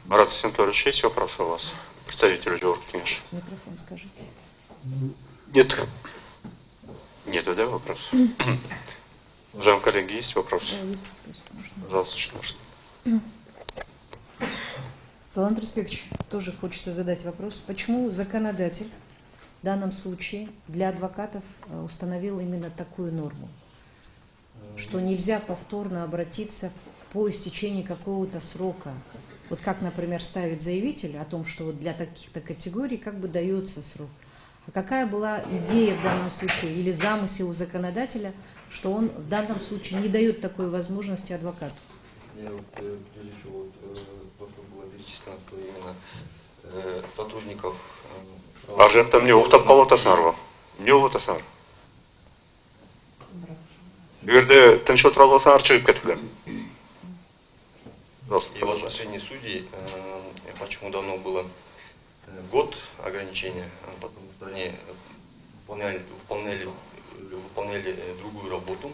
Марат Сенторович, есть вопросы у вас? Представитель Джордж. Микрофон скажите. Нет. Нету, да, вопрос? Уважаемые коллеги, есть вопросы? Да, есть вопрос. Можно? Пожалуйста, можно. Талант Респектович, тоже хочется задать вопрос. Почему законодатель в данном случае для адвокатов установил именно такую норму? Что нельзя повторно обратиться по истечении какого-то срока. Вот как, например, ставит заявитель о том, что вот для таких-то категорий как бы дается срок. А какая была идея в данном случае или замысел у законодателя, что он в данном случае не дает такой возможности адвокату? Я вот, прежде всего, то, что было перечислено, что именно сотрудников... Аржентам не ухтап калатасарва. Не ухтасар. Бюрде тынчот ралгасар чыгып кетилген. И в отношении судей, почему дано было год ограничения, потому что они выполняли другую работу,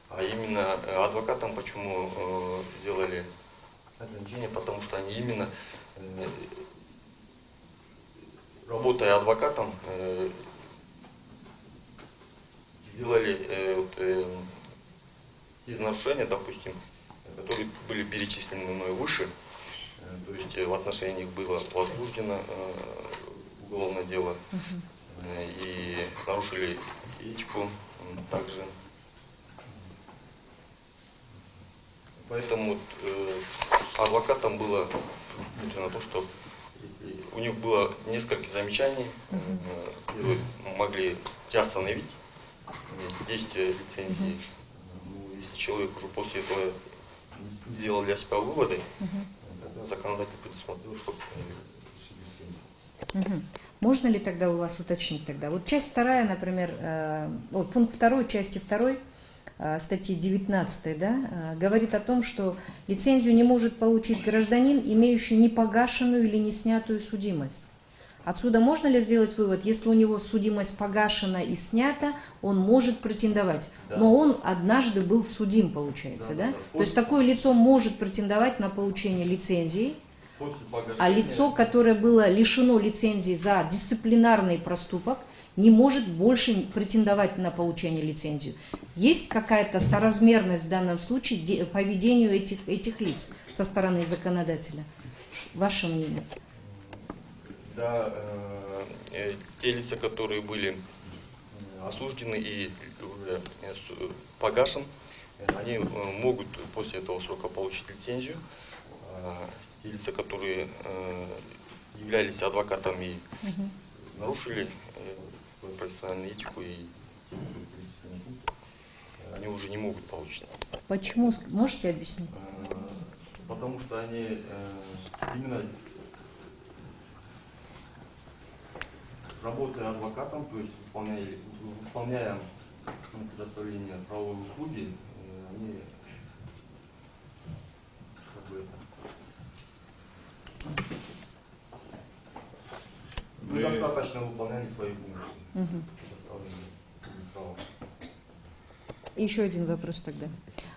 а именно адвокатам почему сделали ограничение, потому что они именно, работая адвокатом, сделали те нарушения, допустим, которые были перечислены мной выше, то есть в отношении них было возбуждено уголовное дело и нарушили этику также. Поэтому адвокатам было предусмотрено то, что если у них было несколько замечаний, могли остановить действие лицензии. Если человек после этого сделал для себя выводы, тогда законодатель предусмотрел, что Можно ли тогда у вас уточнить тогда? Вот часть 2, например, пункт 2 части 2 статьи 19, да, говорит о том, что лицензию не может получить гражданин, имеющий непогашенную или не снятую судимость. Отсюда можно ли сделать вывод, если у него судимость погашена и снята, он может претендовать. Да. Но он однажды был судим, получается, да? То есть такое лицо может претендовать на получение лицензии, а лицо, которое было лишено лицензии за дисциплинарный проступок, не может больше претендовать на получение лицензии. Есть какая-то соразмерность в данном случае поведению этих лиц со стороны законодателя? Ваше мнение? Да, те лица, которые были осуждены и уже погашен, они могут после этого срока получить лицензию. Те лица, которые являлись адвокатами и нарушили свою профессиональную этику и они уже не могут получить. Почему? Можете объяснить? Потому что они именно работая адвокатом, то есть выполняя предоставление правовой услуги, они недостаточно выполняли свои функции. Еще один вопрос тогда.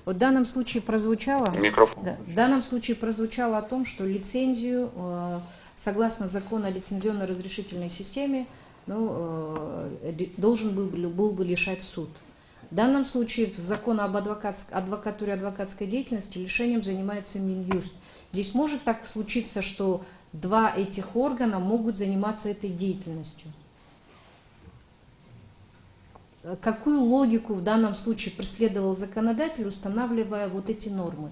Вот в данном случае прозвучало, да, в данном случае прозвучало о том, что лицензию, согласно закону о лицензионно-разрешительной системе, должен был бы лишать суд. В данном случае в законе об адвокатуре адвокатской деятельности лишением занимается Минюст. Здесь может так случиться, что два этих органа могут заниматься этой деятельностью. Какую логику в данном случае преследовал законодатель, устанавливая вот эти нормы?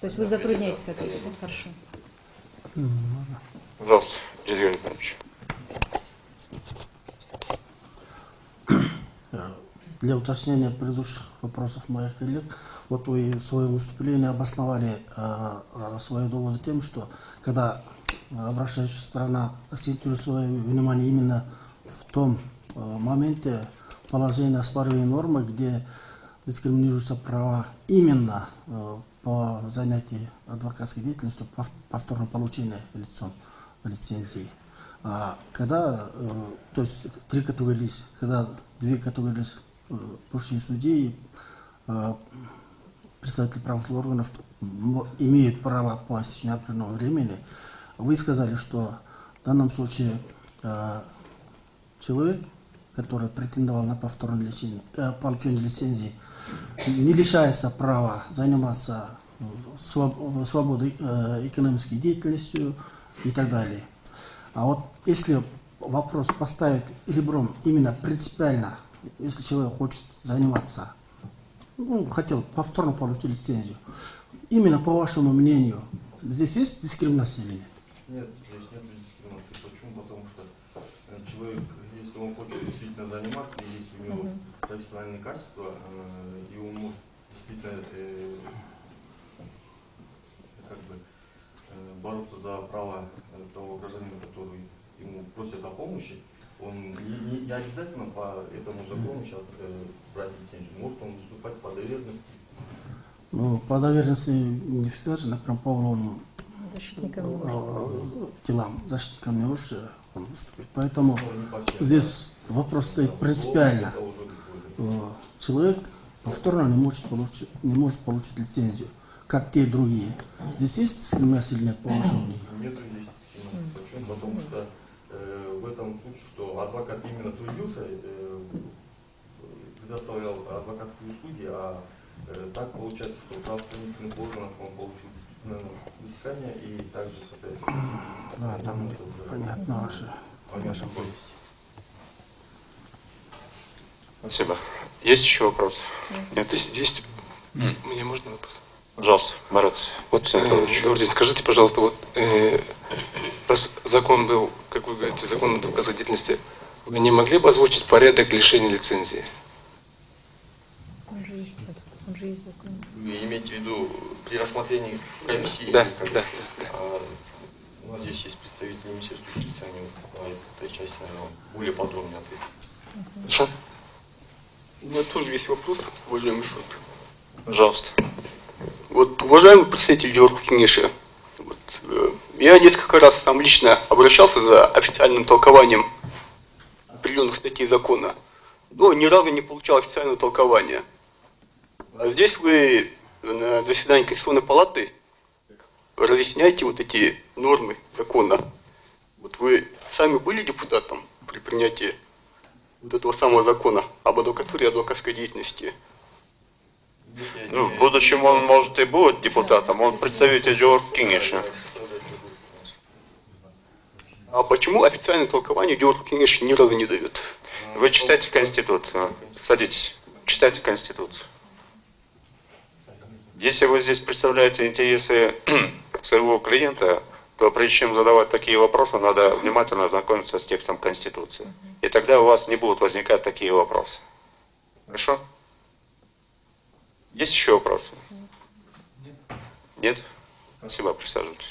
То есть вы затрудняетесь ответить, да? Хорошо. Можно? Пожалуйста, Юрий Иванович. Для уточнения предыдущих вопросов моих коллег, вот вы в своем выступлении обосновали свои доводы тем, что когда обращающая сторона акцентирует свое внимание именно в том моменте положения оспариваемой нормы, где дискриминируются права именно по занятию адвокатской деятельностью, повторно получение лицом лицензии. А когда, то есть три категории лиц, когда две категории лиц бывшие судьи, представители правоохранительных органов имеют право по истечению определенного времени. Вы сказали, что в данном случае человек, который претендовал на повторное лечение, получение лицензии, не лишается права заниматься свободой экономической деятельностью и так далее. А вот если вопрос поставить ребром именно принципиально, если человек хочет заниматься, хотел повторно получить лицензию, именно по вашему мнению, здесь есть дискриминация или нет? Нет, здесь нет дискриминации. Почему? Потому что человек, если он хочет действительно заниматься, и если у него профессиональные качества, и он может действительно бороться за право того гражданина, который ему просит о помощи, он не обязательно по этому закону сейчас брать лицензию. Может он выступать по доверенности. Ну, по доверенности не всегда же, например, по уголовным делам защитником не может он выступить. Поэтому здесь вопрос стоит принципиально. Человек повторно не может получить лицензию, как те другие. Здесь есть дискриминация или нет, по вашему мнению? Нет, есть дискриминации. Почему? Потому что в этом случае, что адвокат именно трудился, предоставлял адвокатские услуги, а так получается, что в правоохранительных органах он получил дисциплинарное взыскание и также касается... Да, там понятно ваша повесть. Спасибо. Есть еще вопрос? Нет? Есть. Мне можно вопрос? Пожалуйста, Марат. Вот, Георгий, скажите, пожалуйста, вот раз закон был, как вы говорите, закон о доказательной деятельности, вы не могли бы озвучить порядок лишения лицензии? Он же есть закон. Вы имеете в виду при рассмотрении комиссии? Да, или как? да. У нас здесь есть представители Министерства юстиции, они по этой части, наверное, более подробнее ответят. Хорошо? У меня тоже есть вопрос, уважаемый суд. Пожалуйста. Вот, уважаемый представитель Георгия Кенеша, я несколько раз там лично обращался за официальным толкованием определенных статей закона, но ни разу не получал официального толкования. А здесь вы на заседании Конституционной палаты разъясняете вот эти нормы закона. Вот вы сами были депутатом при принятии вот этого самого закона об адвокатуре и адвокатской деятельности? Ну, в будущем он, может, и будет депутатом, он представитель Георгия Кенеша. А почему официальное толкование Георгий Кенеш ни разу не дает? Вы читайте Конституцию. Садитесь. Читайте Конституцию. Если вы здесь представляете интересы своего клиента, то прежде чем задавать такие вопросы, надо внимательно ознакомиться с текстом Конституции. И тогда у вас не будут возникать такие вопросы. Хорошо? Есть еще вопросы? Нет? Спасибо, присаживайтесь.